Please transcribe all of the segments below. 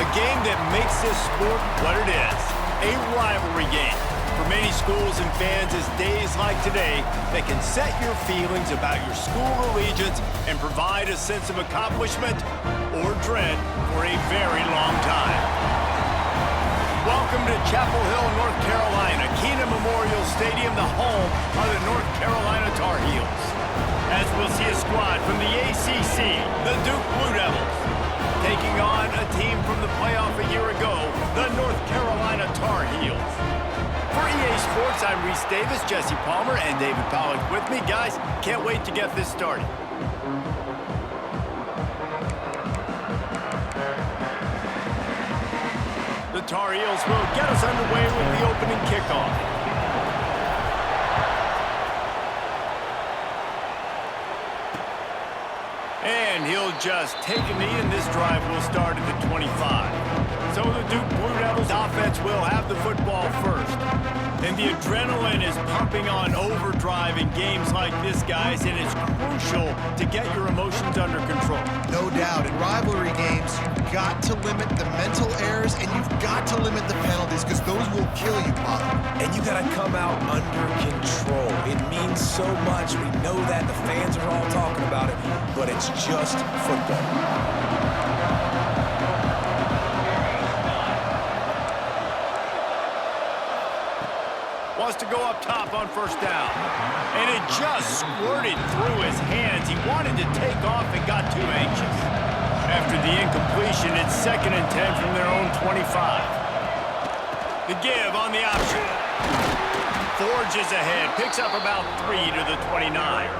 A game that makes this sport what it is, a rivalry game. For many schools and fans, it's days like today that can set your feelings about your school allegiance and provide a sense of accomplishment or dread for a very long time. Welcome to Chapel Hill, North Carolina, Keenan Memorial Stadium, the home of the North Carolina Tar Heels. As we'll see a squad from the ACC, the Duke Blue Devils, taking on a team from the playoff a year ago, the North Carolina Tar Heels. For EA Sports, I'm Reese Davis, Jesse Palmer, and David Pollock with me. Guys, can't wait to get this started. The Tar Heels will get us underway with the opening kickoff. And he'll just take a knee, and this drive will start at the 25. So the Duke Blue Devils offense will have the football first. And the adrenaline is pumping on overdrive in games like this, guys, and it's crucial to get your emotions under control. No doubt. In rivalry games, you've got to limit the mental errors, and you've got to limit the penalties, because those will kill you, Pop. And you got to come out under control. It means so much. We know that. The fans are all talking about it, but it's just football. Wants to go up top on first down. And it just squirted through his hands. He wanted to take off and got too anxious. After the incompletion, it's 2nd and 10 from their own 25. The give on the option. Forges ahead, picks up about 3 to the 29.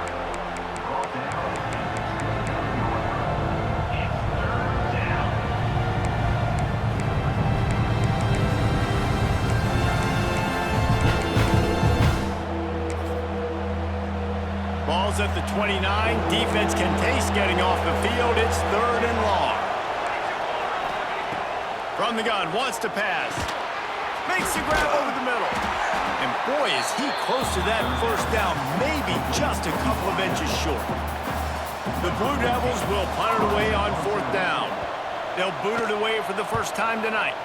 Ball's at the 29. Defense can taste getting off the field. It's 3rd and long. From the gun, wants to pass. Makes the grab over the middle. And boy, is he close to that first down, maybe just a couple of inches short. The Blue Devils will punt it away on 4th down. They'll boot it away for the first time tonight.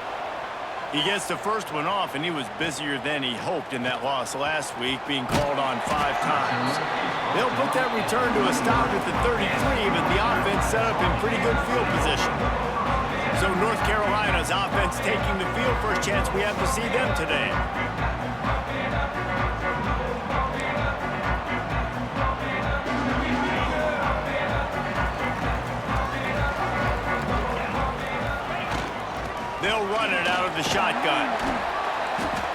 He gets the first one off, and he was busier than he hoped in that loss last week, being called on 5 times. They'll put that return to a stop at the 33, but the offense set up in pretty good field position. So North Carolina's offense taking the field. First chance we have to see them today. They'll run it out of the shotgun.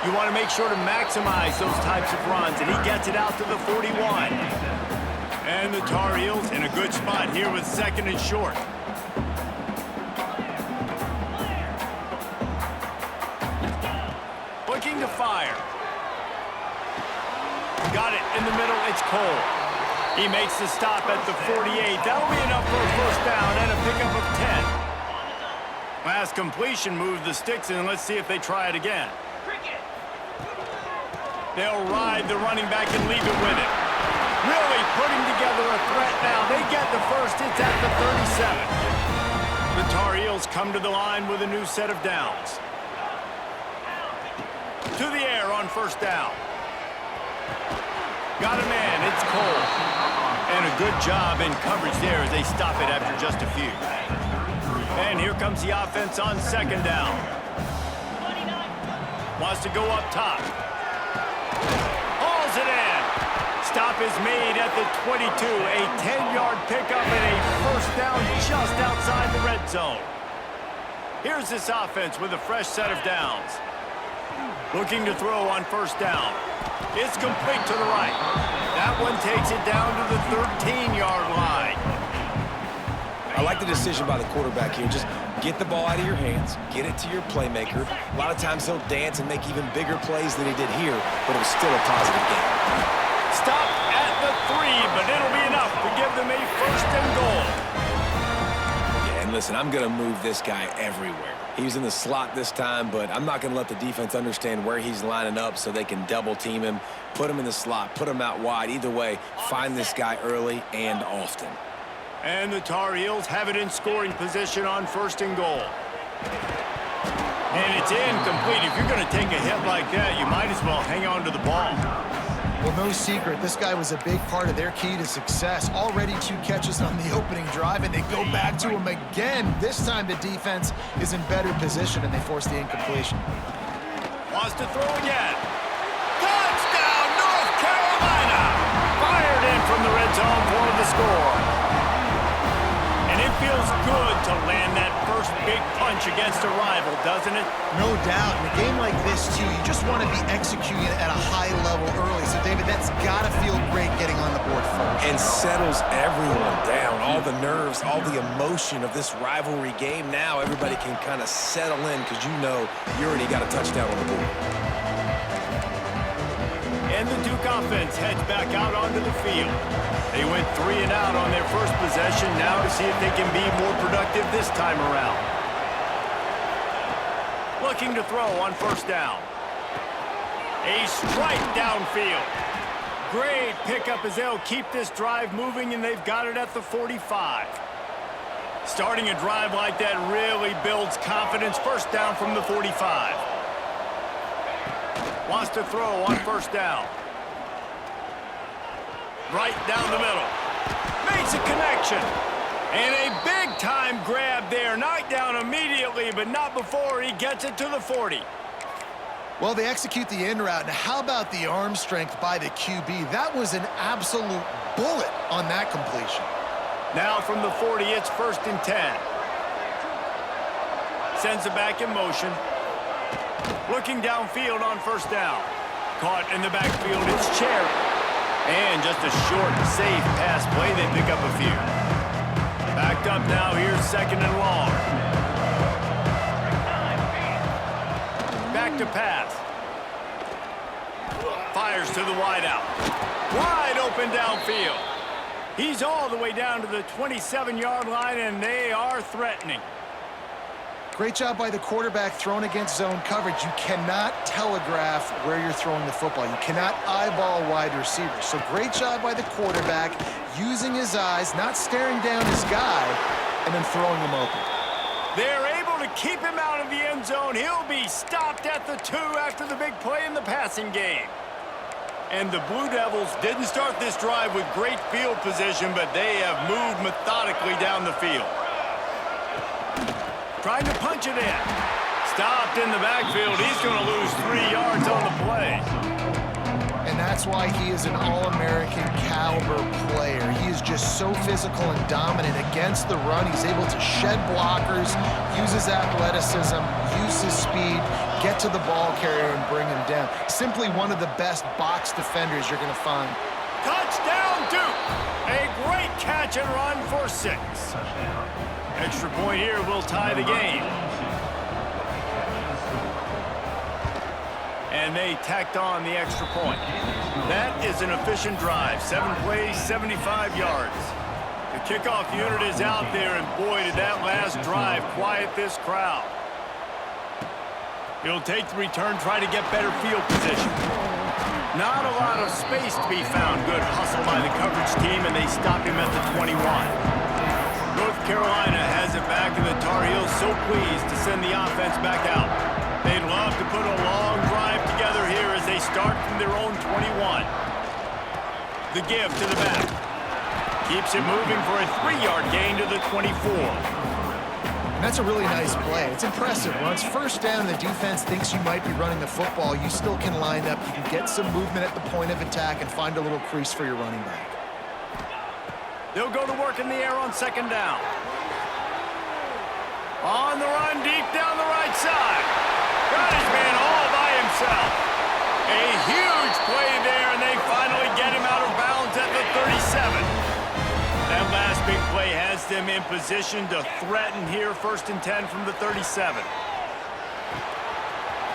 You want to make sure to maximize those types of runs, and he gets it out to the 41. And the Tar Heels in a good spot here with 2nd and short. Looking to fire. Got it in the middle, it's Cole. He makes the stop at the 48. That'll be enough for a first down and a pickup of 10. Last completion moved the sticks in. Let's see if they try it again. They'll ride the running back and leave it with it. Really putting together a threat now. They get the first. It's at the 37. The Tar Heels come to the line with a new set of downs. To the air on first down. Got a man. It's Cole. And a good job in coverage there as they stop it after just a few. And here comes the offense on 2nd down. Wants to go up top. Hauls it in. Stop is made at the 22. A 10-yard pickup and a first down just outside the red zone. Here's this offense with a fresh set of downs. Looking to throw on first down. It's complete to the right. That one takes it down to the 13-yard line. I like the decision by the quarterback here. Just get the ball out of your hands, get it to your playmaker. A lot of times he'll dance and make even bigger plays than he did here, but it was still a positive game. Stop at the 3, but it'll be enough to give them a 1st and goal. Yeah, and listen, I'm going to move this guy everywhere. He's in the slot this time, but I'm not going to let the defense understand where he's lining up so they can double team him, put him in the slot, put him out wide. Either way, find this guy early and often. And the Tar Heels have it in scoring position on 1st and goal. And it's incomplete. If you're going to take a hit like that, you might as well hang on to the ball. Well, no secret, this guy was a big part of their key to success. Already 2 catches on the opening drive, and they go back to him again. This time the defense is in better position, and they force the incompletion. Wants to throw again. Touchdown, North Carolina! Fired in from the red zone for the score. And it feels good to land that first big punch against a rival, doesn't it? No doubt. In a game like this, too, you just want to be executing at a high level early. So, David, that's got to feel great getting on the board first. And settles everyone down. All the nerves, all the emotion of this rivalry game. Now everybody can kind of settle in because you know you already got a touchdown on the board. And the Duke offense heads back out onto the field. They went 3 and out on their first possession, now to see if they can be more productive this time around. Looking to throw on first down. A strike downfield. Great pickup as they'll keep this drive moving, and they've got it at the 45. Starting a drive like that really builds confidence. First down from the 45. Wants to throw on first down. Right down the middle. Makes a connection. And a big-time grab there. Knocked down immediately, but not before he gets it to the 40. Well, they execute the in route. Now, how about the arm strength by the QB? That was an absolute bullet on that completion. Now from the 40, it's 1st and 10. Sends it back in motion. Looking downfield on first down. Caught in the backfield, it's Cherry. And just a short, safe pass play, they pick up a few. Backed up now, here's 2nd and long. Back to pass. Fires to the wideout. Wide open downfield. He's all the way down to the 27-yard line, and they are threatening. Great job by the quarterback thrown against zone coverage. You cannot telegraph where you're throwing the football. You cannot eyeball wide receivers. So great job by the quarterback using his eyes, not staring down his guy, and then throwing him open. They're able to keep him out of the end zone. He'll be stopped at the 2 after the big play in the passing game. And the Blue Devils didn't start this drive with great field position, but they have moved methodically down the field. Trying to punch it in. Stopped in the backfield. He's going to lose 3 yards on the play. And that's why he is an All-American caliber player. He is just so physical and dominant against the run. He's able to shed blockers, use his athleticism, use his speed, get to the ball carrier and bring him down. Simply one of the best box defenders you're going to find. Touchdown, Duke! A great catch and run for 6. Extra point here will tie the game. And they tacked on the extra point. That is an efficient drive. 7 plays, 75 yards. The kickoff unit is out there, and boy, did that last drive quiet this crowd. He'll take the return, try to get better field position. Not a lot of space to be found. Good hustle by the coverage team, and they stop him at the 21. North Carolina has it back, and the Tar Heels so pleased to send the offense back out. They'd love to put a long drive together here as they start from their own 21. The give to the back. Keeps it moving for a 3-yard gain to the 24. That's a really nice play. It's impressive. Once first down, the defense thinks you might be running the football. You still can line up. You can get some movement at the point of attack and find a little crease for your running back. They'll go to work in the air on 2nd down. On the run, deep down the right side. Got his man all by himself. A huge play there, and they finally get him out of bounds at the 37. That last big play has them in position to threaten here. 1st and 10 from the 37.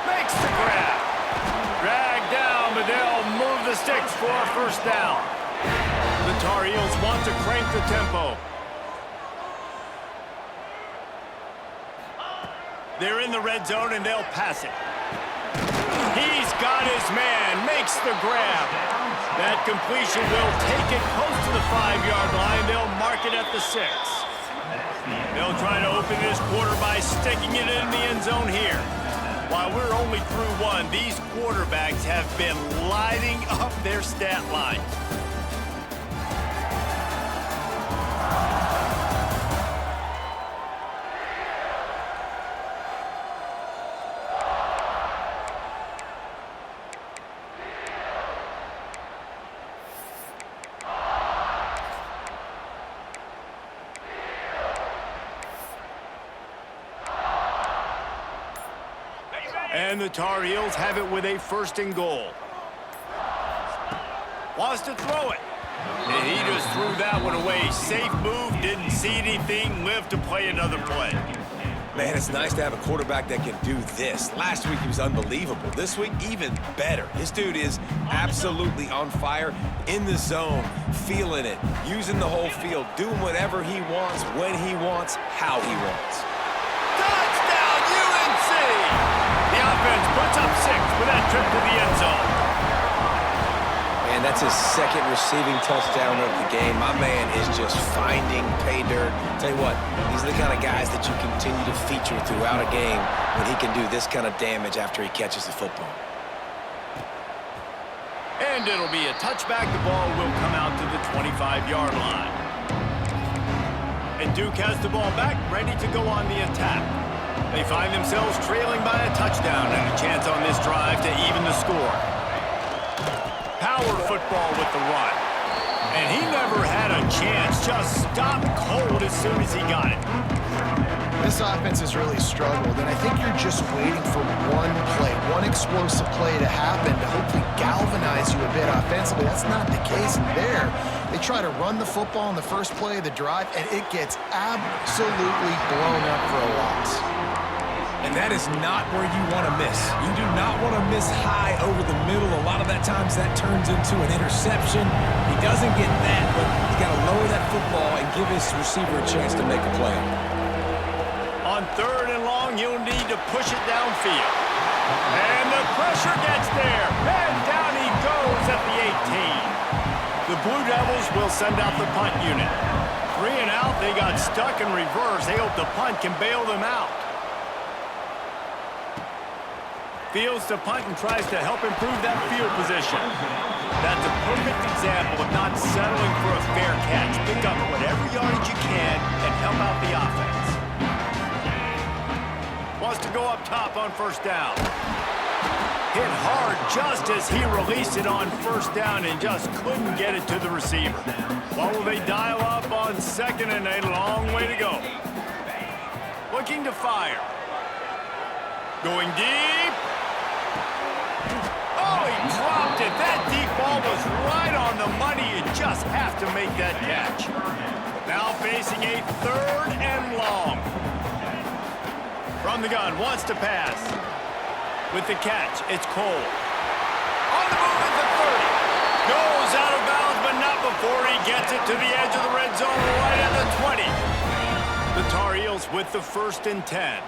Makes the grab. Drag down, but they'll move the sticks for a 1st down. The Tar Heels want to crank the tempo. They're in the red zone, and they'll pass it. He's got his man, makes the grab. That completion will take it close to the 5-yard line. They'll mark it at the 6. They'll try to open this quarter by sticking it in the end zone here. While we're only through one, these quarterbacks have been lighting up their stat lines. And the Tar Heels have it with a 1st and goal. Wants to throw it. And he just threw that one away. Safe move, didn't see anything, lived to play another play. Man, it's nice to have a quarterback that can do this. Last week he was unbelievable. This week, even better. This dude is absolutely on fire, in the zone, feeling it, using the whole field, doing whatever he wants, when he wants, how he wants. Touchdown, UNC! The offense puts up 6 with that trip to the end zone. And that's his 2nd receiving touchdown of the game. My man is just finding pay dirt. Tell you what, these are the kind of guys that you continue to feature throughout a game when he can do this kind of damage after he catches the football. And it'll be a touchback. The ball will come out to the 25-yard line. And Duke has the ball back, ready to go on the attack. They find themselves trailing by a touchdown and a chance on this drive to even the score. Power football with the run. And he never had a chance, just stopped cold as soon as he got it. This offense has really struggled, and I think you're just waiting for one play, one explosive play to happen to hopefully galvanize you a bit offensively. That's not the case there. They try to run the football in the first play of the drive, and it gets absolutely blown up for a loss. And that is not where you want to miss. You do not want to miss high over the middle. A lot of that times that turns into an interception. He doesn't get that, but he's got to lower that football and give his receiver a chance to make a play. On 3rd and long, you'll need to push it downfield. And the pressure gets there. And down he goes at the 18. The Blue Devils will send out the punt unit. 3 and out, they got stuck in reverse. They hope the punt can bail them out. Fields to punt and tries to help improve that field position. That's a perfect example of not settling for a fair catch. Pick up whatever yardage you can and help out the offense. Wants to go up top on 1st down. Hit hard just as he released it on 1st down and just couldn't get it to the receiver. What will they dial up on 2nd and a long way to go? Looking to fire. Going deep. Oh, he dropped it. That deep ball was right on the money. You just have to make that catch. Now facing a 3rd and long. From the gun, wants to pass. With the catch, it's Cole. On the move at the 30. Goes out of bounds, but not before he gets it to the edge of the red zone right at the 20. The Tar Heels with the 1st and 10.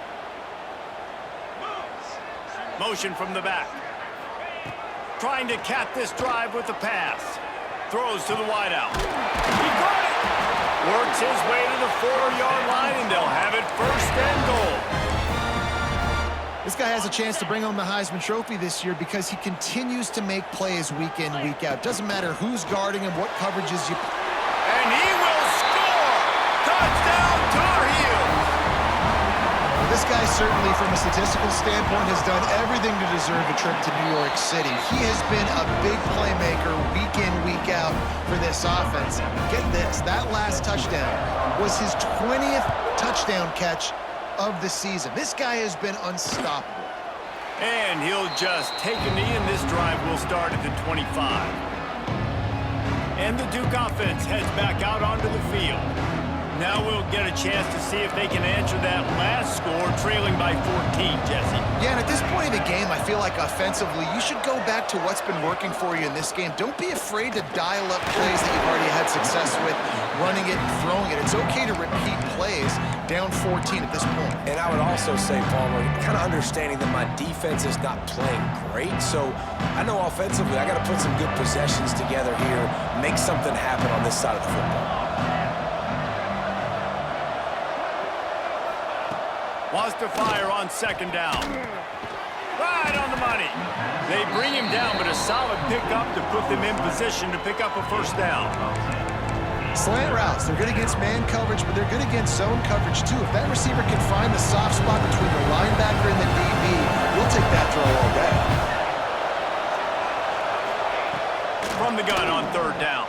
Motion from the back. Trying to cap this drive with the pass. Throws to the wideout. He got it! Works his way to the 4-yard line, and they'll have it 1st and goal. This guy has a chance to bring home the Heisman Trophy this year because he continues to make plays week in, week out. Doesn't matter who's guarding him, what coverages you... And he will score! Touchdown, Tar Heels! This guy certainly, from a statistical standpoint, has done everything to deserve a trip to New York City. He has been a big playmaker week in, week out for this offense. Get this, that last touchdown was his 20th touchdown catch of the season. This guy has been unstoppable. And he'll just take a knee, and this drive will start at the 25. And the Duke offense heads back out onto the field. Now we'll get a chance to see if they can answer that last score, trailing by 14, Jesse. Yeah, and at this point in the game, I feel like offensively, you should go back to what's been working for you in this game. Don't be afraid to dial up plays that you've already had success with, running it and throwing it. It's okay to repeat plays down 14 at this point. And I would also say, Palmer, kind of understanding that my defense is not playing great, so I know offensively I got to put some good possessions together here, make something happen on this side of the football. Wants to fire on second down. Right on the money. They bring him down, but a solid pickup to put them in position to pick up a first down. Slant routes, they're good against man coverage, but they're good against zone coverage too. If that receiver can find the soft spot between the linebacker and the DB, we'll take that throw all day. From the gun on third down.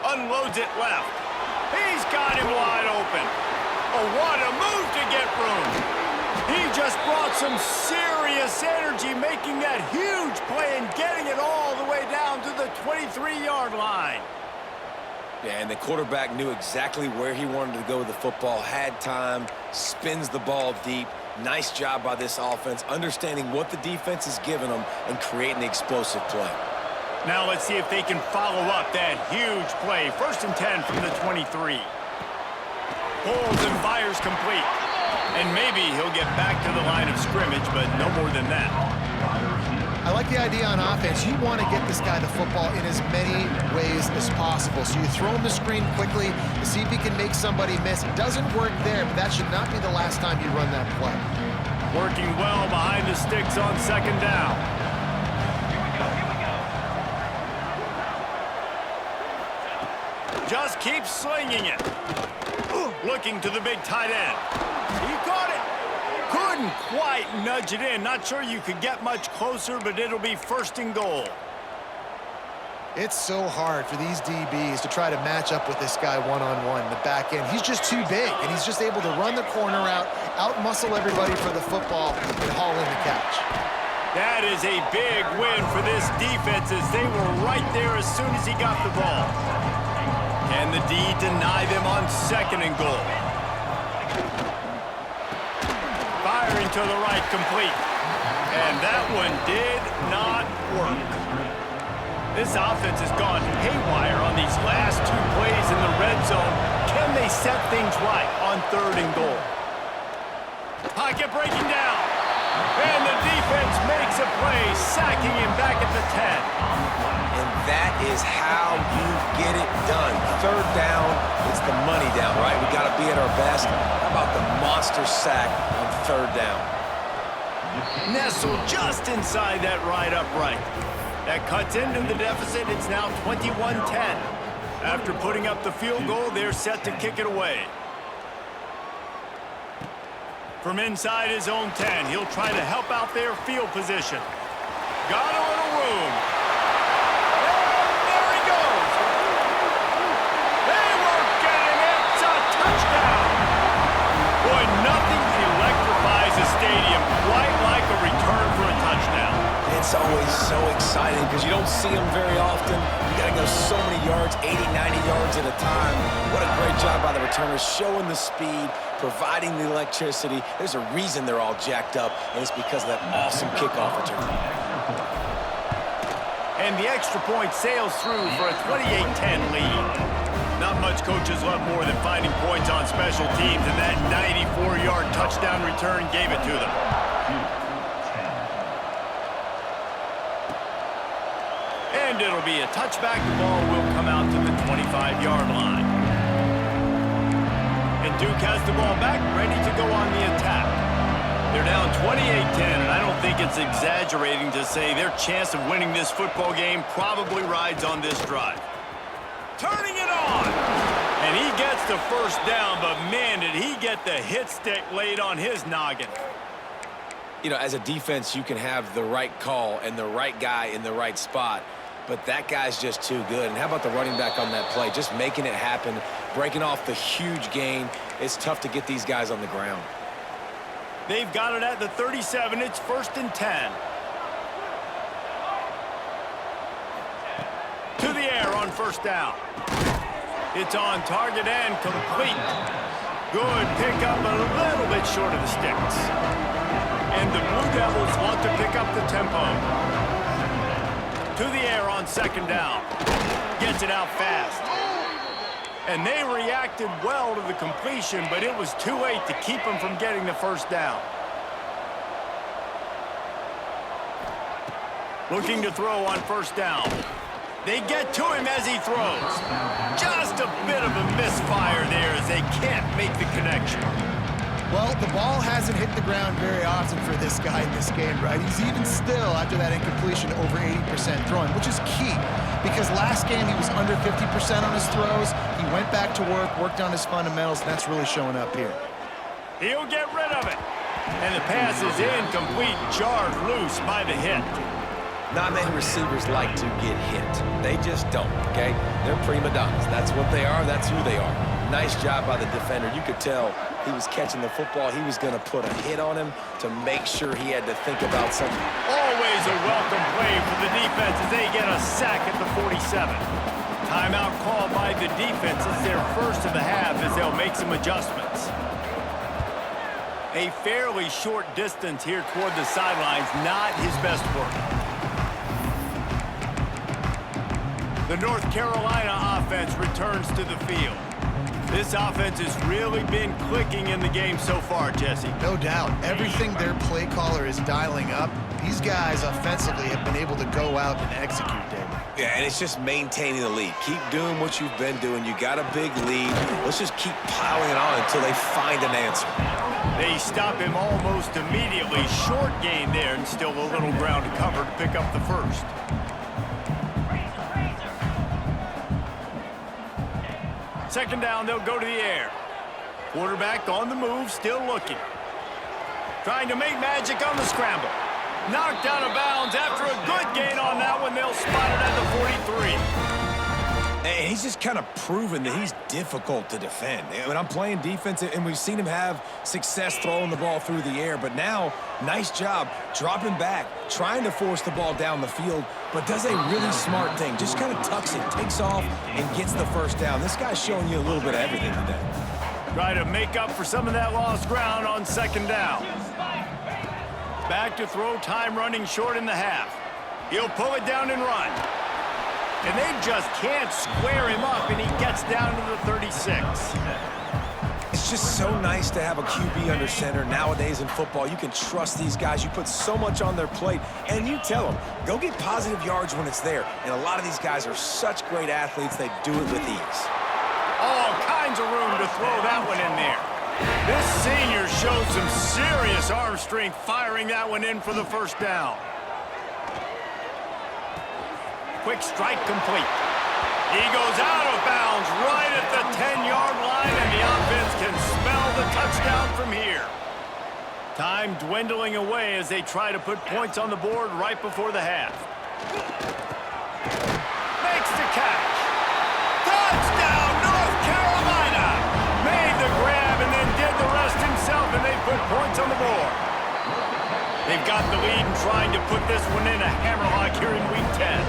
Unloads it left. He's got him wide open. Oh, what a move to get room. He just brought some serious energy, making that huge play and getting it all the way down to the 23-yard line. Yeah, and the quarterback knew exactly where he wanted to go with the football, had time, spins the ball deep. Nice job by this offense, understanding what the defense is giving them and creating the explosive play. Now let's see if they can follow up that huge play. 1st and 10 from the 23. Pulls and fires complete. And maybe he'll get back to the line of scrimmage, but no more than that. I like the idea on offense. You want to get this guy the football in as many ways as possible. So you throw him the screen quickly to see if he can make somebody miss. It doesn't work there, but that should not be the last time you run that play. Working well behind the sticks on second down. Just keeps slinging it. Looking to the big tight end. He caught it. Couldn't quite nudge it in. Not sure you could get much closer, but it'll be 1st and goal. It's so hard for these DBs to try to match up with this guy one-on-one in the back end. He's just too big, and he's just able to run the corner out-muscle everybody for the football, and haul in the catch. That is a big win for this defense as they were right there as soon as he got the ball. Can the D deny them on 2nd and goal? Firing to the right, complete. And that one did not work. This offense has gone haywire on these last 2 plays in the red zone. Can they set things right on 3rd and goal? Pocket breaking down. And the defense makes a play, sacking him back at the 10. And that is how you get it done. 3rd down, it's the money down, right? We got to be at our best. How about the monster sack on 3rd down? Nestled just inside that right upright. That cuts into the deficit. It's now 21-10. After putting up the field goal, they're set to kick it away. From inside his own 10, he'll try to help out their field position. Got a little room. And there he goes. They won't get him. It's a touchdown. Boy, nothing electrifies a stadium quite like a return for a touchdown. It's always so exciting because you don't see them very often. You got to go so many yards, 80, 90 yards at a time. What a great job by the returners, showing the speed, providing the electricity. There's a reason they're all jacked up, and it's because of that awesome kickoff return. And the extra point sails through for a 28-10 lead. Not much coaches love more than finding points on special teams, and that 94-yard touchdown return gave it to them. And it'll be a touchback. The ball will come out to the 25-yard line. And Duke has the ball back, ready to go on the attack. They're down 28-10, and I don't think it's exaggerating to say their chance of winning this football game probably rides on this drive. Turning it on! And he gets the first down, but man, did he get the hit stick laid on his noggin. You know, as a defense, you can have the right call and the right guy in the right spot, but that guy's just too good. And how about the running back on that play? Just making it happen, breaking off the huge gain. It's tough to get these guys on the ground. They've got it at the 37. It's 1st and 10. To the air on 1st down. It's on target and complete. Good pickup, a little bit short of the sticks. And the Blue Devils want to pick up the tempo. To the air on 2nd down. Gets it out fast. And they reacted well to the completion, but it was too late to keep them from getting the 1st down. Looking to throw on 1st down. They get to him as he throws. Just a bit of a misfire there as they can't make the connection. Well, the ball hasn't hit the ground very often for this guy in this game, right? He's even still, after that incompletion, over 80% throwing, which is key because last game he was under 50% on his throws. He went back to work, worked on his fundamentals, and that's really showing up here. He'll get rid of it. And the pass is incomplete, jarred loose by the hit. Not many receivers like to get hit. They just don't, okay? They're prima donnas. That's what they are. That's who they are. Nice job by the defender. You could tell he was catching the football. He was going to put a hit on him to make sure he had to think about something. Always a welcome play for the defense as they get a sack at the 47. Timeout called by the defense. It's their first of the half as they'll make some adjustments. A fairly short distance here toward the sidelines, not his best work. The North Carolina offense returns to the field. This offense has really been clicking in the game so far, Jesse. No doubt. Everything their play caller is dialing up, these guys offensively have been able to go out and execute, David. Yeah, and it's just maintaining the lead. Keep doing what you've been doing. You got a big lead. Let's just keep piling it on until they find an answer. They stop him almost immediately. Short gain there and still a little ground to cover to pick up the first. Second down, they'll go to the air. Quarterback on the move, still looking. Trying to make magic on the scramble. Knocked out of bounds after a good gain on that one. They'll spot it at the 43. And he's just kind of proven that he's difficult to defend. I mean, I'm playing defense, and we've seen him have success throwing the ball through the air. But now, nice job dropping back, trying to force the ball down the field, but does a really smart thing. Just kind of tucks it, takes off, and gets the first down. This guy's showing you a little bit of everything today. Try to make up for some of that lost ground on second down. Back to throw, time running short in the half. He'll pull it down and run. And they just can't square him up, and he gets down to the 36. It's just so nice to have a QB under center. Nowadays in football, you can trust these guys. You put so much on their plate, and you tell them, go get positive yards when it's there. And a lot of these guys are such great athletes, they do it with ease. All kinds of room to throw that one in there. This senior showed some serious arm strength firing that one in for the first down. Quick strike complete. He goes out of bounds right at the 10-yard line, and the offense can smell the touchdown from here. Time dwindling away as they try to put points on the board right before the half. Makes the catch. Touchdown, North Carolina! Made the grab and then did the rest himself, and they put points on the board. They've got the lead and trying to put this one in a hammerlock here in Week 10.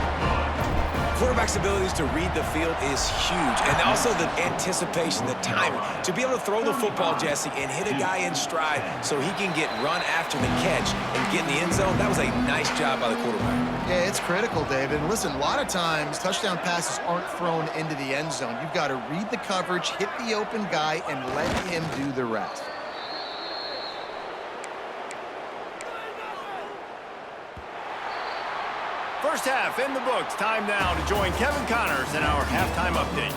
Quarterback's abilities to read the field is huge, and also the anticipation, the timing. To be able to throw the football, Jesse, and hit a guy in stride so he can get run after the catch and get in the end zone, that was a nice job by the quarterback. Yeah, it's critical, David. And listen, a lot of times touchdown passes aren't thrown into the end zone. You've got to read the coverage, hit the open guy, and let him do the rest. First half in the books. Time now to join Kevin Connors in our halftime update.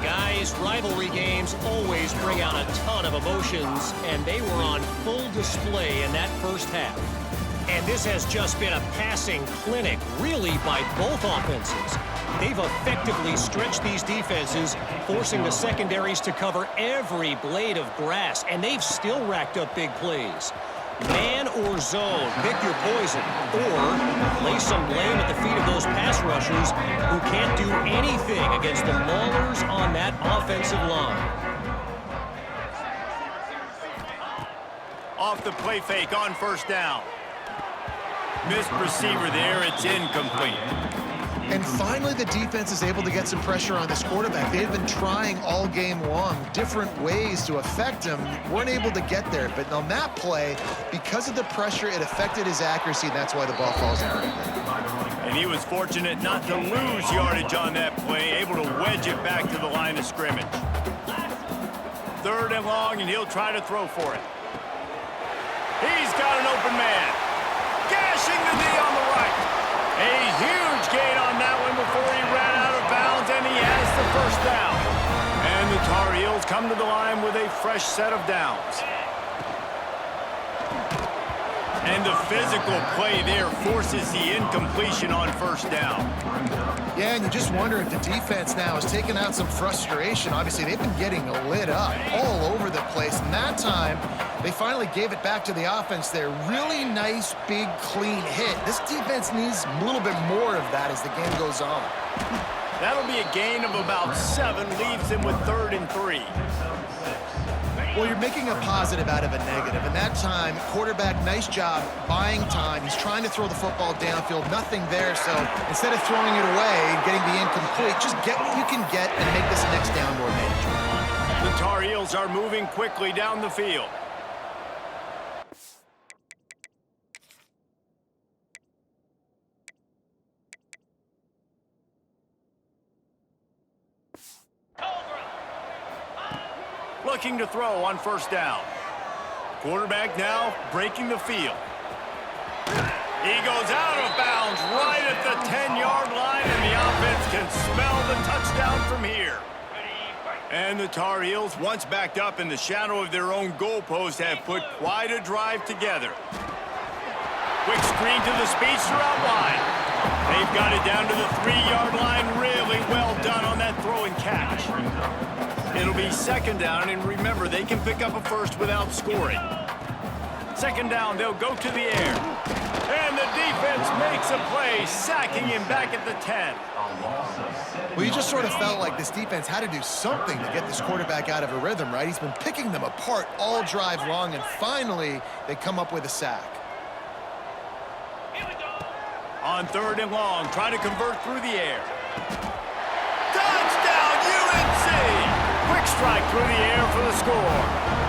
Guys, rivalry games always bring out a ton of emotions, and they were on full display in that first half. And this has just been a passing clinic, really, by both offenses. They've effectively stretched these defenses, forcing the secondaries to cover every blade of grass, and they've still racked up big plays. Man or zone, pick your poison, or lay some blame at the feet of those pass rushers who can't do anything against the maulers on that offensive line. Off the play fake on first down. Missed receiver there, it's incomplete. And finally, the defense is able to get some pressure on this quarterback. They've been trying all game long different ways to affect him. Weren't able to get there. But on that play, because of the pressure, it affected his accuracy, and that's why the ball falls out. And he was fortunate not to lose yardage on that play, able to wedge it back to the line of scrimmage. Third and long, and he'll try to throw for it. He's got an open man. Gashing the knee on the right. A huge gain on that one before he ran out of bounds, and he has the first down. And the Tar Heels come to the line with a fresh set of downs. And the physical play there forces the incompletion on first down. Yeah, and you just wonder if the defense now has taken out some frustration. Obviously, they've been getting lit up all over the place. And that time, they finally gave it back to the offense there. Really nice, big, clean hit. This defense needs a little bit more of that as the game goes on. That'll be a gain of about 7, leaves them with 3rd and 3. Well, you're making a positive out of a negative. And that time, quarterback, nice job buying time. He's trying to throw the football downfield. Nothing there. So instead of throwing it away and getting the incomplete, just get what you can get and make this next down more manageable. The Tar Heels are moving quickly down the field. Looking to throw on first down. Quarterback now breaking the field. He goes out of bounds right at the 10-yard line, and the offense can smell the touchdown from here. And the Tar Heels, once backed up in the shadow of their own goalpost, have put quite a drive together. Quick screen to the speedster out wide. They've got it down to the 3-yard line. Really well done on that throw and catch. It'll be 2nd down, and remember, they can pick up a first without scoring. 2nd down, they'll go to the air. And the defense makes a play, sacking him back at the 10. Well, you just sort of felt like this defense had to do something to get this quarterback out of a rhythm, right? He's been picking them apart all drive long, and finally, they come up with a sack. On 3rd and long, trying to convert through the air. Touchdown, UNC! Quick strike through the air for the score.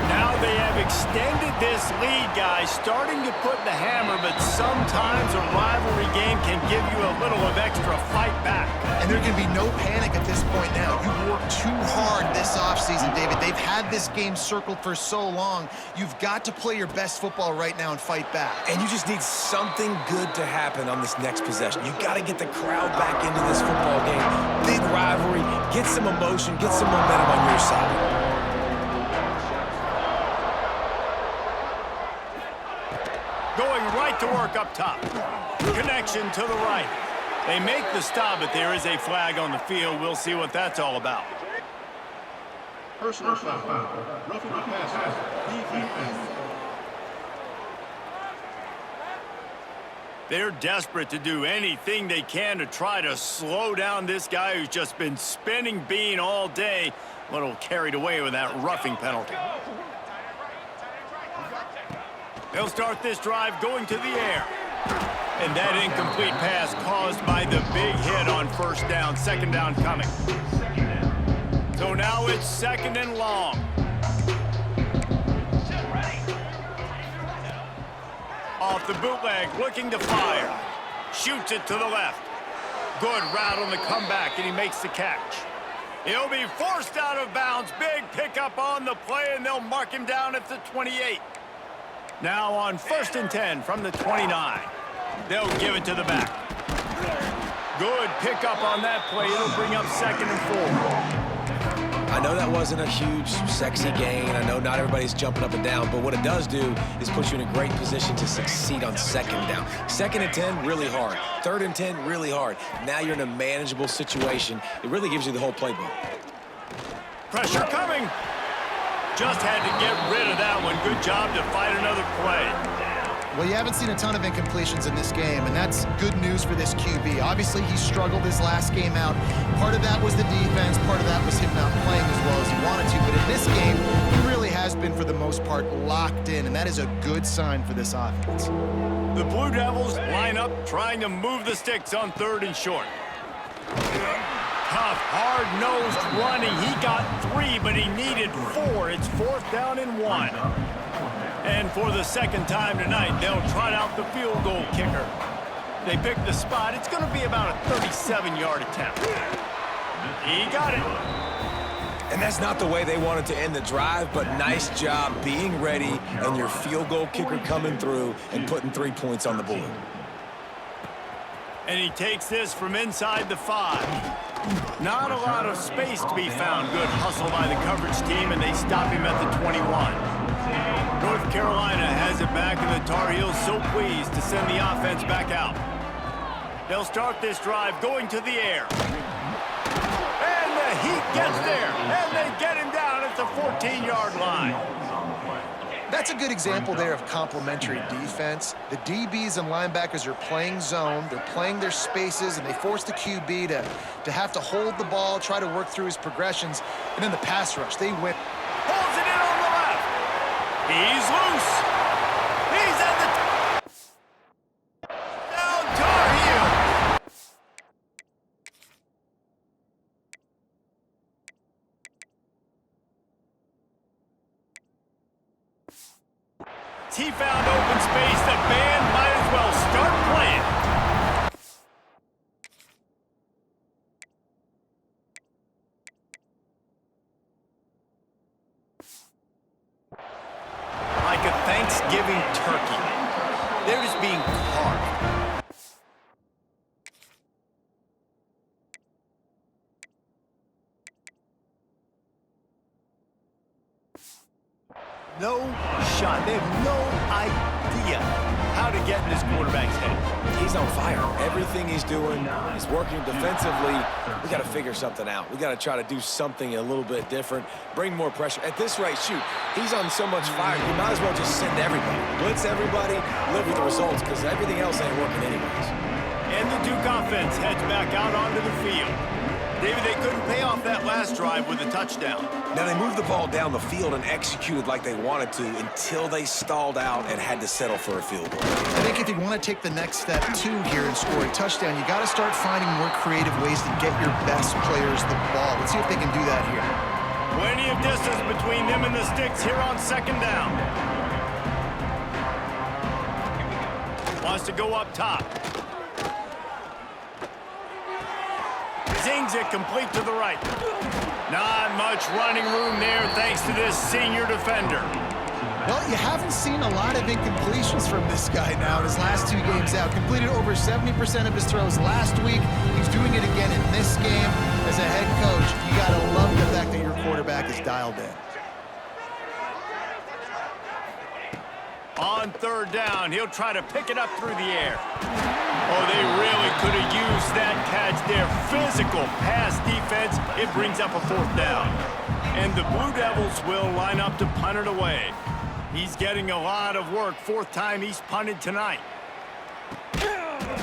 Now they have extended this lead, guys, starting to put the hammer, but sometimes a rivalry game can give you a little of extra fight back. And there can be no panic at this point now. You worked too hard this offseason, David. They've had this game circled for so long. You've got to play your best football right now and fight back. And you just need something good to happen on this next possession. You got to get the crowd back into this football game. Big rivalry, get some emotion, get some momentum on your side. Going right to work up top. Connection to the right. They make the stop, but there is a flag on the field. We'll see what that's all about. Personal foul. Roughing the passer. Defense. They're desperate to do anything they can to try to slow down this guy who's just been spinning bean all day. A little carried away with that roughing penalty. They'll start this drive going to the air. And that incomplete pass caused by the big hit on first down. 2nd down coming. So now it's 2nd and long. Off the bootleg, looking to fire. Shoots it to the left. Good route on the comeback, and he makes the catch. He'll be forced out of bounds. Big pickup on the play, and they'll mark him down at the 28. Now on 1st and 10 from the 29. They'll give it to the back. Good pickup on that play. It'll bring up 2nd and 4. I know that wasn't a huge, sexy gain. I know not everybody's jumping up and down, but what it does do is put you in a great position to succeed on 2nd down. 2nd and 10, really hard. 3rd and 10, really hard. Now you're in a manageable situation. It really gives you the whole playbook. Pressure coming. Just had to get rid of that one. Good job to fight another play. Well, you haven't seen a ton of incompletions in this game, and that's good news for this QB. Obviously, he struggled his last game out. Part of that was the defense. Part of that was him not playing as well as he wanted to. But in this game, he really has been, for the most part, locked in, and that is a good sign for this offense. The Blue Devils line up, trying to move the sticks on 3rd and short. Tough, hard-nosed running. He got 3, but he needed 4. It's 4th down and 1. And for the 2nd time tonight, they'll trot out the field goal kicker. They pick the spot. It's going to be about a 37-yard attempt. He got it. And that's not the way they wanted to end the drive, but nice job being ready and your field goal kicker coming through and putting 3 points on the board. And he takes this from inside the 5. Not a lot of space to be found. Good hustle by the coverage team, and they stop him at the 21. North Carolina has it back, and the Tar Heels so pleased to send the offense back out. They'll start this drive going to the air. And the Heat gets there, and they get him down at the 14-yard line. That's a good example there of complementary defense. The DBs and linebackers are playing zone, they're playing their spaces, and they force the QB to have to hold the ball, try to work through his progressions, and then the pass rush, they win. Pulls it in on the left. He's loose. He's at the down Tar Heel. He found open space. The band might as well start playing. Like a Thanksgiving turkey. They're just being carved. No shot. They have no idea how to get in this quarterback's head. He's on fire. Everything he's doing, he's working defensively. We got to figure something out. We got to try to do something a little bit different, bring more pressure. At this rate, shoot, he's on so much fire, you might as well just send everybody. Blitz everybody, live with the results, because everything else ain't working anyways. And the Duke offense heads back out onto the field. David, they couldn't pay off that last drive with a touchdown. Now, they moved the ball down the field and executed like they wanted to until they stalled out and had to settle for a field goal. I think if you want to take the next step, too, here and score a touchdown, you got to start finding more creative ways to get your best players the ball. Let's see if they can do that here. Plenty of distance between them and the sticks here on second down. Wants to go up top. Zings it complete to the right. Not much running room there thanks to this senior defender. Well, you haven't seen a lot of incompletions from this guy now in his last 2 games out. Completed over 70% of his throws last week. He's doing it again in this game. As a head coach, you got to love the fact that your quarterback is dialed in. On third down, he'll try to pick it up through the air. Oh, they really could have used that catch there. Physical pass defense. It brings up a fourth down. And the Blue Devils will line up to punt it away. He's getting a lot of work. 4th time he's punted tonight.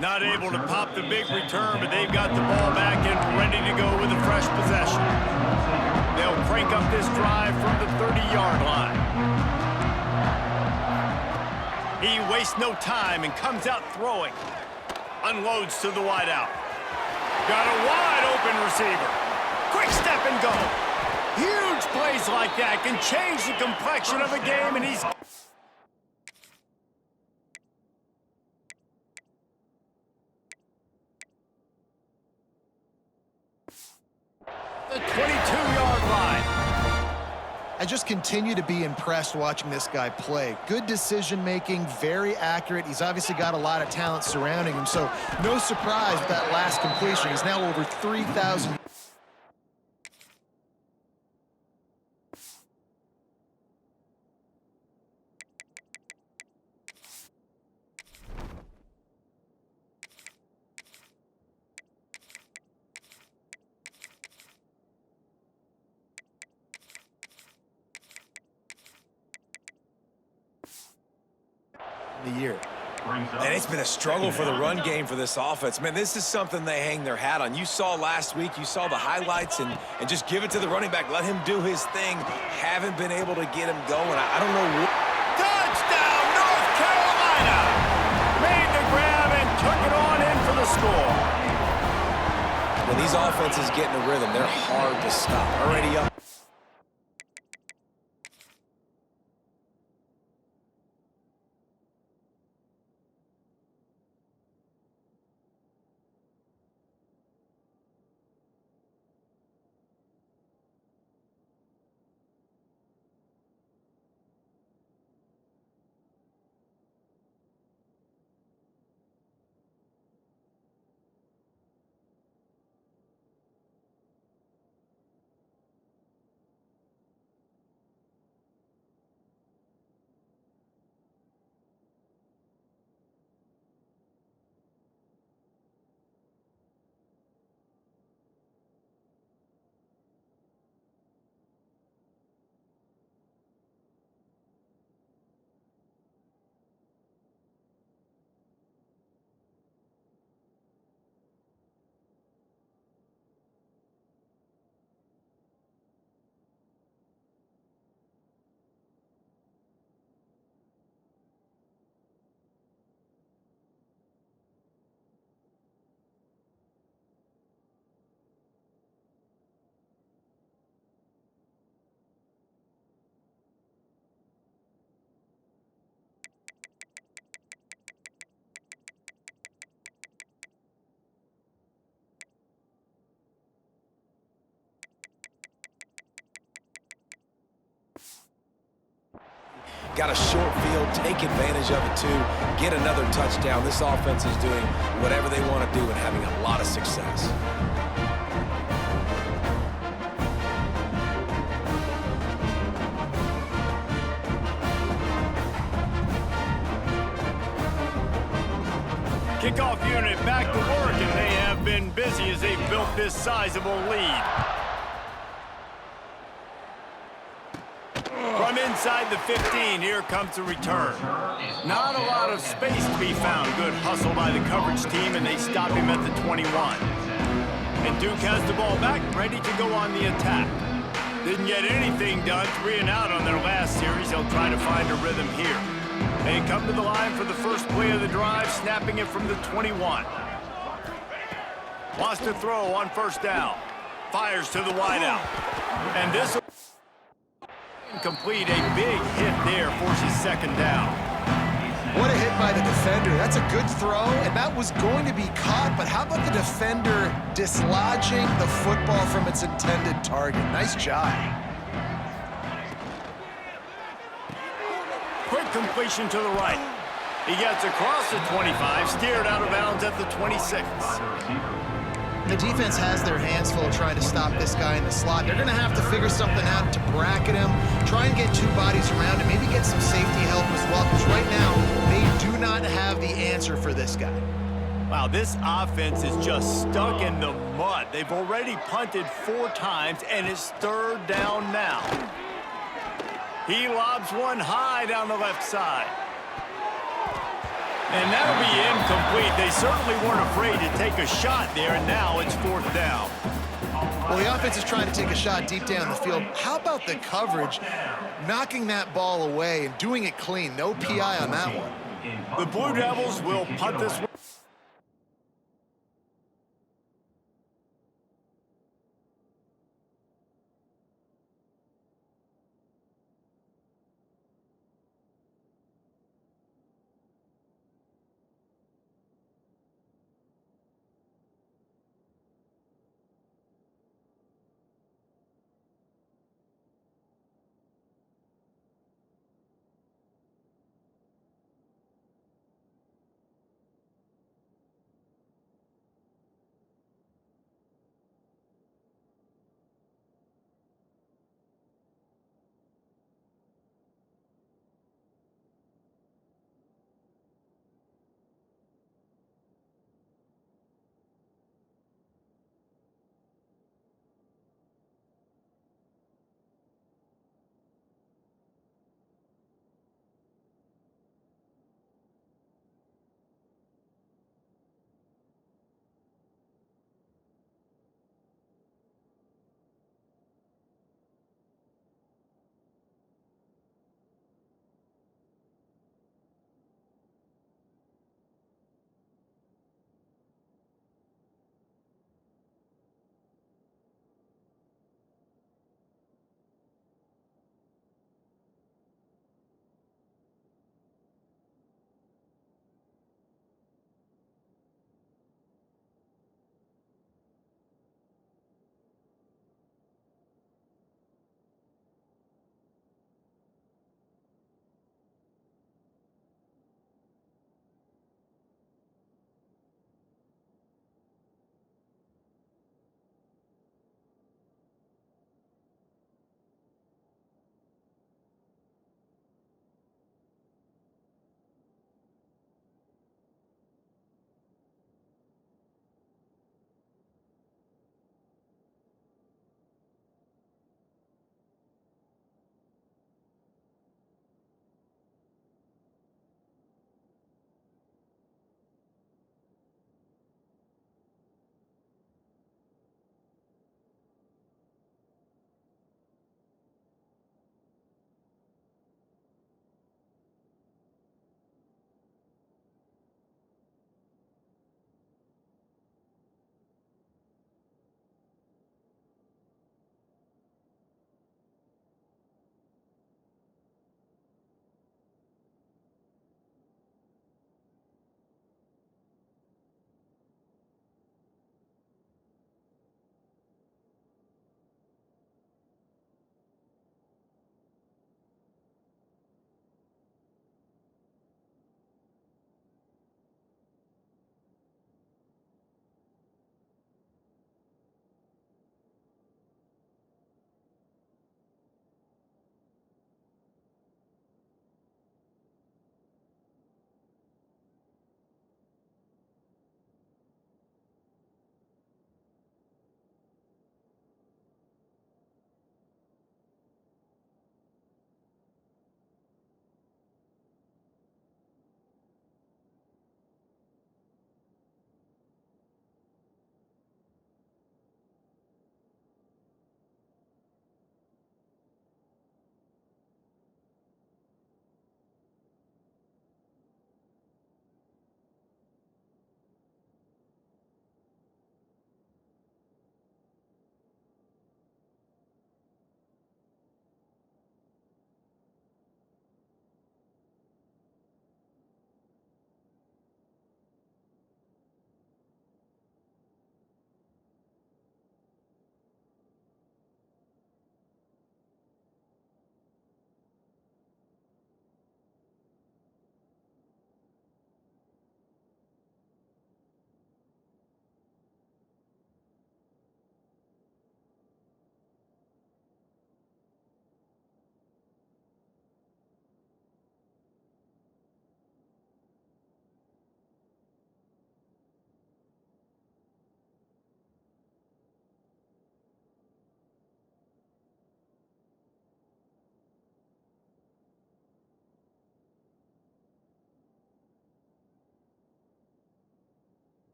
Not able to pop the big return, but they've got the ball back and ready to go with a fresh possession. They'll crank up this drive from the 30-yard line. He wastes no time and comes out throwing. Unloads to the wideout. Got a wide-open receiver. Quick step and go. Huge plays like that can change the complexion of a game, and he's... the 22-yard line. I just continue to be impressed watching this guy play. Good decision-making, very accurate. He's obviously got a lot of talent surrounding him, so no surprise with that last completion. He's now over 3,000. The year. And it's been a struggle for the run game for this offense. Man, this is something they hang their hat on. You saw last week, you saw the highlights, and just give it to the running back. Let him do his thing. Haven't been able to get him going. I don't know what... Touchdown, North Carolina! Made the grab and took it on in for the score. When these offenses get in a rhythm, they're hard to stop. Already up. got a short field, take advantage of it too, get another touchdown. This offense is doing whatever they want to do and having a lot of success. Kickoff unit back to work, and they have been busy as they've built this sizable lead. From inside the 15, here comes the return. Not a lot of space to be found. Good hustle by the coverage team, and they stop him at the 21. And Duke has the ball back, ready to go on the attack. Didn't get anything done, 3 and out on their last series. They'll try to find a rhythm here. They come to the line for the first play of the drive, snapping it from the 21. Wants to throw on first down. Fires to the wideout. And this will complete. A big hit there, forces second down. What a hit by the defender. That's a good throw, and that was going to be caught, but how about the defender dislodging the football from its intended target? Nice job. Quick completion to the right. He gets across the 25, steered out of bounds at the 26. The defense has their hands full trying to stop this guy in the slot. They're going to have to figure something out to bracket him, try and get 2 bodies around him, maybe get some safety help as well, because right now they do not have the answer for this guy. Wow, this offense is just stuck in the mud. They've already punted 4 times, and it's 3rd down now. He lobs one high down the left side. And that'll be incomplete. They certainly weren't afraid to take a shot there, and now it's 4th down. Well, the offense is trying to take a shot deep down the field. How about the coverage, knocking that ball away and doing it clean? No PI on that one. The Blue Devils will punt this one.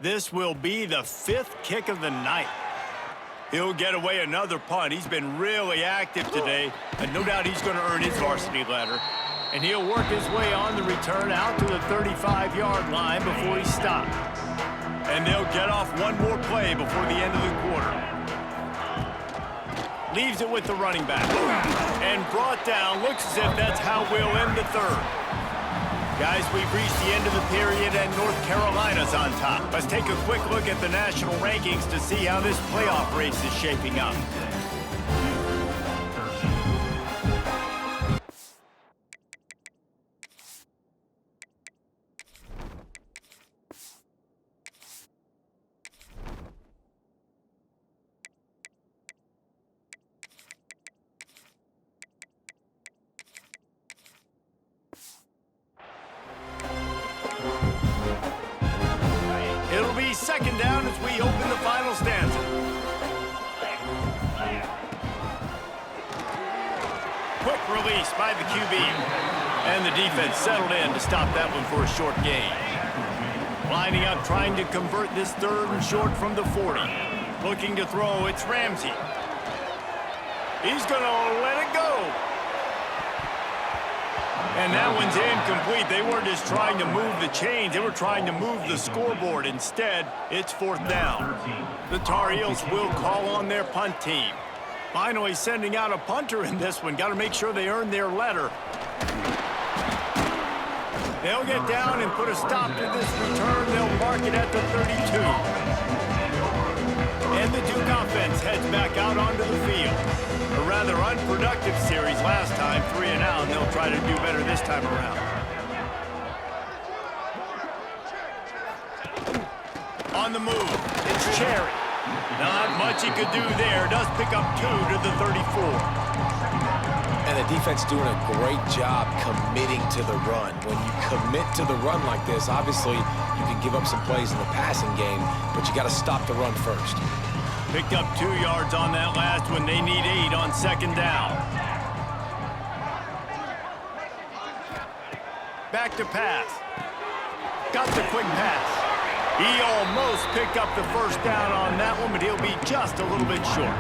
This will be the 5th kick of the night. He'll get away another punt. He's been really active today, and no doubt he's going to earn his varsity letter. And he'll work his way on the return out to the 35-yard line before he stopped. And they'll get off one more play before the end of the quarter. Leaves it with the running back. And brought down. Looks as if that's how we'll end the third. Guys, we've reached the end of the period, and North Carolina's on top. Let's take a quick look at the national rankings to see how this playoff race is shaping up. It'll be second down as we open the final stanza. Quick release by the QB. And the defense settled in to stop that one for a short gain. Lining up, trying to convert this 3rd and short from the 40. Looking to throw, it's Ramsey. He's going to let it go. And that one's incomplete. They weren't just trying to move the chains. They were trying to move the scoreboard. Instead, it's 4th down. The Tar Heels will call on their punt team. Finally sending out a punter in this one. Got to make sure they earn their letter. They'll get down and put a stop to this return. They'll mark it at the 32. And the Duke offense heads back out onto the field. A rather unproductive series last time, 3 and out, and they'll try to do better this time around. On the move, it's Cherry. Not much he could do there. Does pick up 2 to the 34. And the defense doing a great job committing to the run. When you commit to the run like this, obviously you can give up some plays in the passing game, but you got to stop the run first. Picked up 2 yards on that last one. They need 8 on second down. Back to pass. Got the quick pass. He almost picked up the 1st down on that one, but he'll be just a little bit short.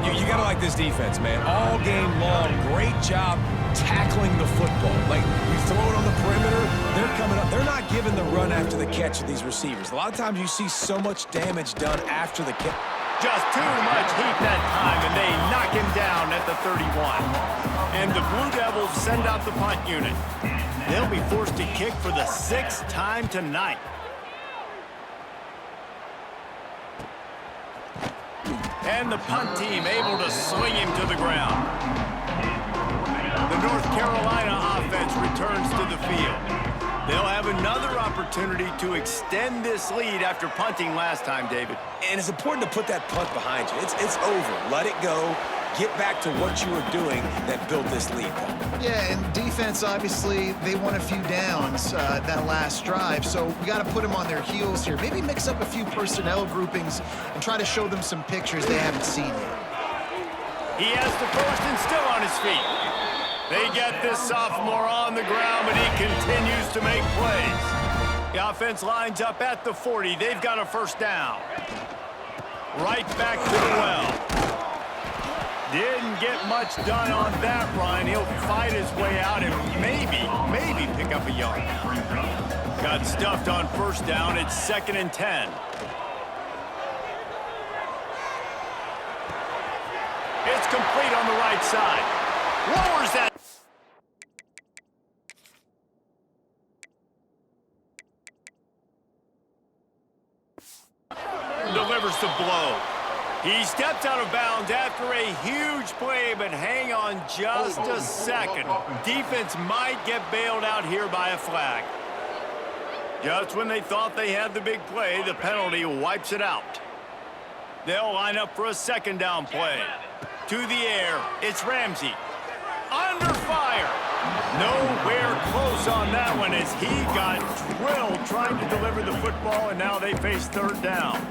You got to like this defense, man. All game long, great job tackling the football. Like, you throw it on the perimeter, they're coming up. They're not giving the run after the catch of these receivers. A lot of times you see so much damage done after the catch. Just too much heat that time, and they knock him down at the 31. And the Blue Devils send out the punt unit. They'll be forced to kick for the 6th time tonight. And the punt team able to swing him to the ground. The North Carolina offense returns to the field. They'll have another opportunity to extend this lead after punting last time, David. And it's important to put that punt behind you. It's over. Let it go. Get back to what you were doing that built this lead. Yeah, and defense, obviously, they won a few downs that last drive, so we got to put them on their heels here. Maybe mix up a few personnel groupings and try to show them some pictures they haven't seen yet. He has the 1st and still on his feet. They get this sophomore on the ground, but he continues to make plays. The offense lines up at the 40. They've got a 1st down. Right back to the well. Didn't get much done on that run. He'll fight his way out and maybe pick up a yard. Got stuffed on 1st down. It's 2nd and 10. It's complete on the right side. Lowers that. Delivers the blow. He steps out of bounds after a huge play, but hang on just a second. Defense might get bailed out here by a flag. Just when they thought they had the big play, the penalty wipes it out. They'll line up for a 2nd down play. To the air, it's Ramsey. Under fire. Nowhere close close on that one as he got drilled trying to deliver the football, and now they face third down.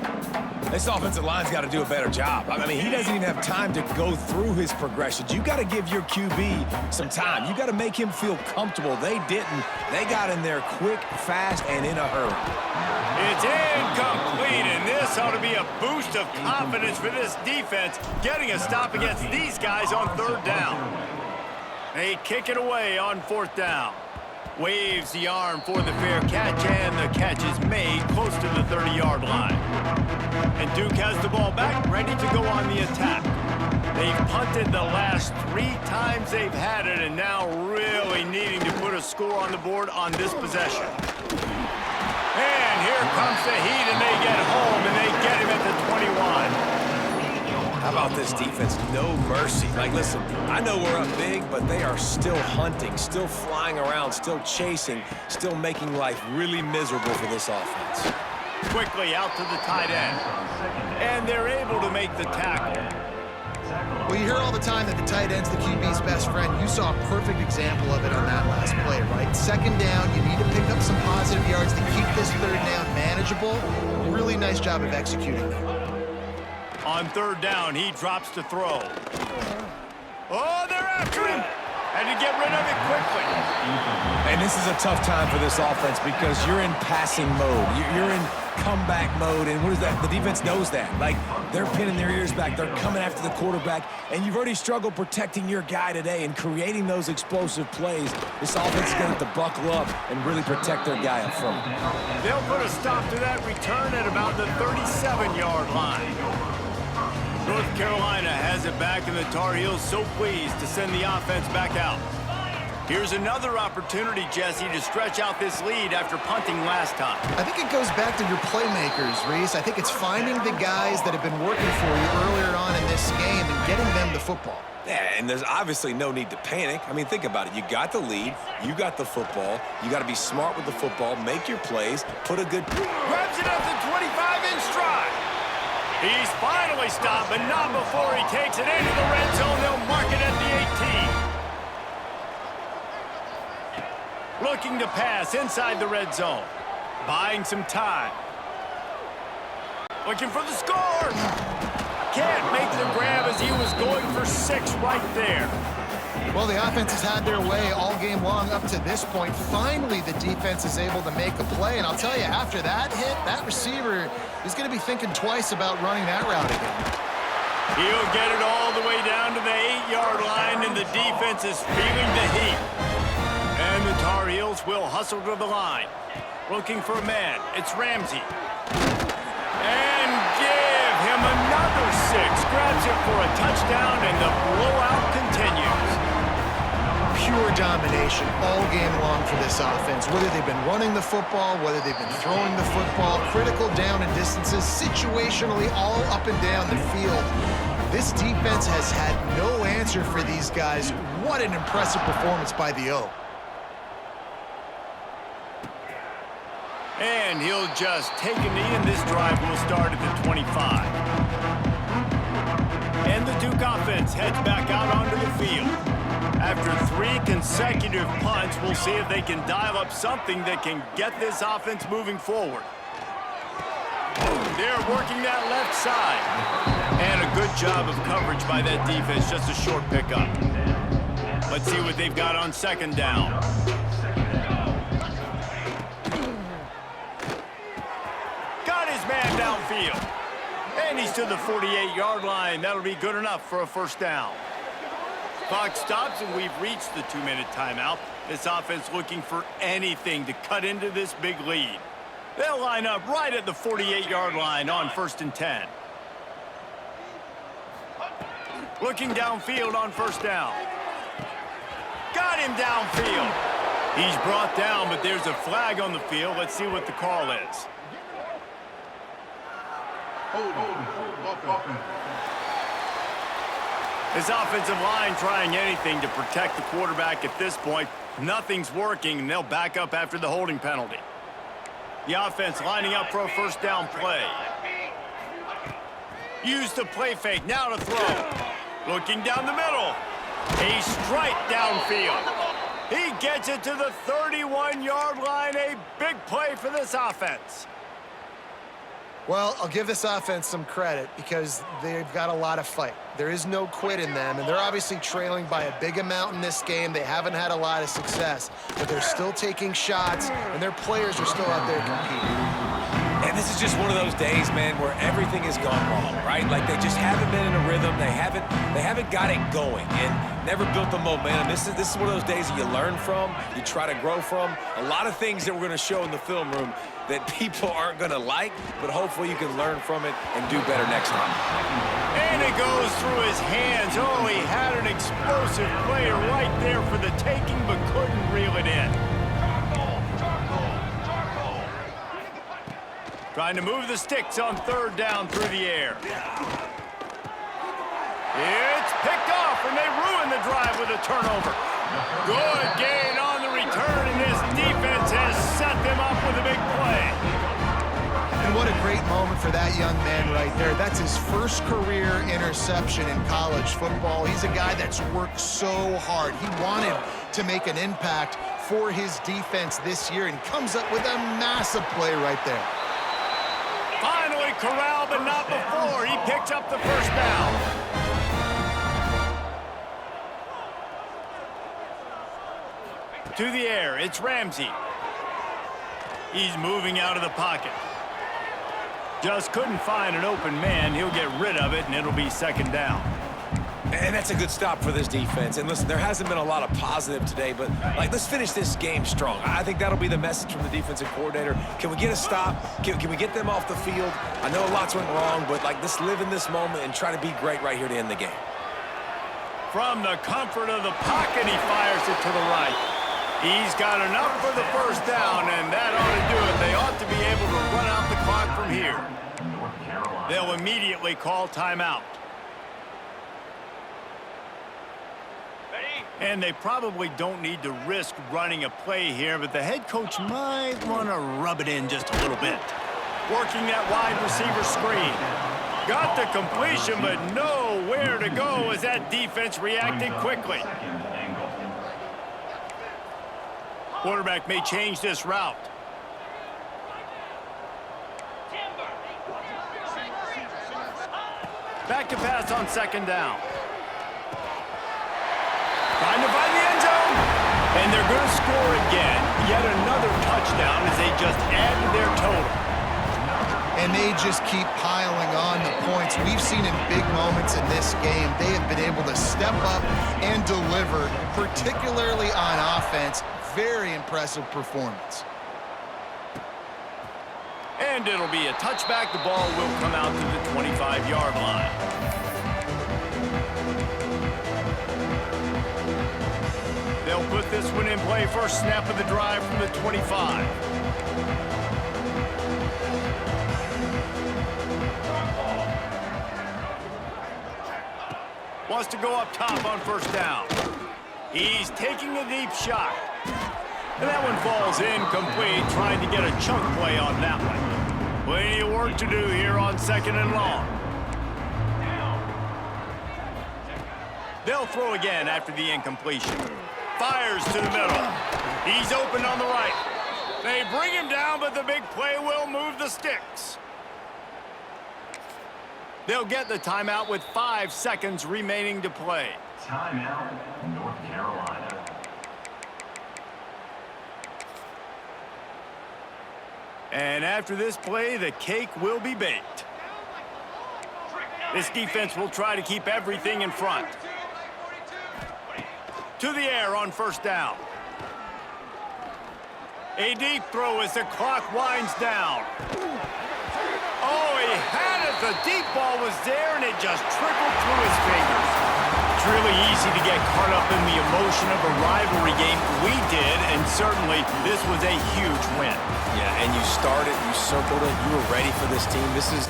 This offensive line's got to do a better job. I mean, he doesn't even have time to go through his progressions. You got to give your QB some time. You got to make him feel comfortable. They didn't. They got in there quick, fast, and in a hurry. It's incomplete, and this ought to be a boost of confidence for this defense, getting a stop against these guys on third down. They kick it away on fourth down. Waves the arm for the fair catch, and the catch is made close to the 30-yard line. And Duke has the ball back, ready to go on the attack. They've punted the last 3 times they've had it, and now really needing to put a score on the board on this possession. And here comes the heat, and they get home, and they get him at the 21. How about this defense? No mercy. Like, listen, I know we're up big, but they are still hunting, still flying around, still chasing, still making life really miserable for this offense. Quickly out to the tight end. And they're able to make the tackle. Well, you hear all the time that the tight end's the QB's best friend. You saw a perfect example of it on that last play, right? Second down, you need to pick up some positive yards to keep this third down manageable. Really nice job of executing that. On third down, he drops to throw. Oh, they're after him! And to get rid of it quickly. And this is a tough time for this offense because you're in passing mode. You're in comeback mode, and what is that? The defense knows that. Like, they're pinning their ears back. They're coming after the quarterback, and you've already struggled protecting your guy today and creating those explosive plays. This offense is going to have to buckle up and really protect their guy up front. They'll put a stop to that return at about the 37-yard line. North Carolina has it back, and the Tar Heels so pleased to send the offense back out. Here's another opportunity, Jesse, to stretch out this lead after punting last time. I think it goes back to your playmakers, Reese. I think it's finding the guys that have been working for you earlier on in this game and getting them the football. Yeah, and there's obviously no need to panic. I mean, think about it. You got the lead. You got the football. You got to be smart with the football, make your plays, put a good... Grabs it at the 25-inch stride. He's finally stopped, but not before he takes it into the red zone. They'll mark it at the 18. Looking to pass inside the red zone. Buying some time. Looking for the score. Can't make the grab as he was going for 6 right there. Well, the offense has had their way all game long up to this point. Finally, the defense is able to make a play. And I'll tell you, after that hit, that receiver is going to be thinking twice about running that route again. He'll get it all the way down to the 8-yard line, and the defense is feeling the heat. And the Tar Heels will hustle to the line. Looking for a man. It's Ramsey. And give him another 6. Grabs it for a touchdown, and the blowout continues. Pure domination all game long for this offense. Whether they've been running the football, whether they've been throwing the football, critical down and distances, situationally all up and down the field. This defense has had no answer for these guys. What an impressive performance by the O. And he'll just take a knee, and this drive will start at the 25. And the Duke offense heads back out onto the field. After 3 consecutive punts, we'll see if they can dial up something that can get this offense moving forward. They're working that left side. And a good job of coverage by that defense, just a short pickup. Let's see what they've got on second down. Got his man downfield. And he's to the 48-yard line. That'll be good enough for a first down. Clock stops, and we've reached the 2-minute timeout. This offense looking for anything to cut into this big lead. They'll line up right at the 48-yard line on 1st and 10. Looking downfield on first down. Got him downfield. He's brought down, but there's a flag on the field. Let's see what the call is. This offensive line trying anything to protect the quarterback at this point. Nothing's working, and they'll back up after the holding penalty. The offense lining up for a first down play. Use the play fake, now to throw. Looking down the middle. A strike downfield. He gets it to the 31-yard line. A big play for this offense. Well, I'll give this offense some credit because they've got a lot of fight. There is no quit in them, and they're obviously trailing by a big amount in this game. They haven't had a lot of success, but they're still taking shots, and their players are still out there competing. And this is just one of those days, man, where everything has gone wrong, right? Like they just haven't been in a rhythm. They haven't got it going and never built the momentum. This is one of those days that you learn from, you try to grow from. A lot of things that we're going to show in the film room that people aren't going to like, but hopefully you can learn from it and do better next time. And it goes through his hands. Oh, he had an explosive play right there for the taking, but couldn't reel it in. Trying to move the sticks on third down through the air. It's picked off, and they ruin the drive with a turnover. Good gain on the return, and this defense has set them up with a big play. And what a great moment for that young man right there. That's his first career interception in college football. He's a guy that's worked so hard. He wanted to make an impact for his defense this year, and comes up with a massive play right there. Finally corralled, but not before. He picks up the first down. To the air, it's Ramsey. He's moving out of the pocket. Just couldn't find an open man. He'll get rid of it, and it'll be second down. And that's a good stop for this defense. And listen, there hasn't been a lot of positive today, but let's finish this game strong. I think that'll be the message from the defensive coordinator. Can we get a stop? Can we get them off the field? I know lots went wrong, but let's live in this moment and try to be great right here to end the game. From the comfort of the pocket, he fires it to the right. He's got enough for the first down, and that ought to do it. They ought to be able to run out the clock from here. They'll immediately call timeout. And they probably don't need to risk running a play here, but the head coach might want to rub it in just a little bit. Working that wide receiver screen. Got the completion, but nowhere to go as that defense reacted quickly. Quarterback may change this route. Back to pass on second down. Trying to find the end zone. And they're going to score again. Yet another touchdown as they just add to their total. And they just keep piling on the points. We've seen in big moments in this game, they have been able to step up and deliver, particularly on offense. Very impressive performance. And it'll be a touchback. The ball will come out to the 25-yard line. They'll put this one in play. First snap of the drive from the 25. Wants to go up top on first down. He's taking a deep shot. And that one falls incomplete, trying to get a chunk play on that one. Plenty of work to do here on second and long. They'll throw again after the incompletion. Fires to the middle. He's open on the right. They bring him down, but the big play will move the sticks. They'll get the timeout with 5 seconds remaining to play. Timeout, North Carolina. And after this play, the cake will be baked. This defense will try to keep everything in front. To the air on first down. A deep throw as the clock winds down. Oh, he had it. The deep ball was there, and it just trickled through his fingers. It's really easy to get caught up in the emotion of a rivalry game. We did, and certainly this was a huge win. Yeah, and you started, you circled it, you were ready for this team. This is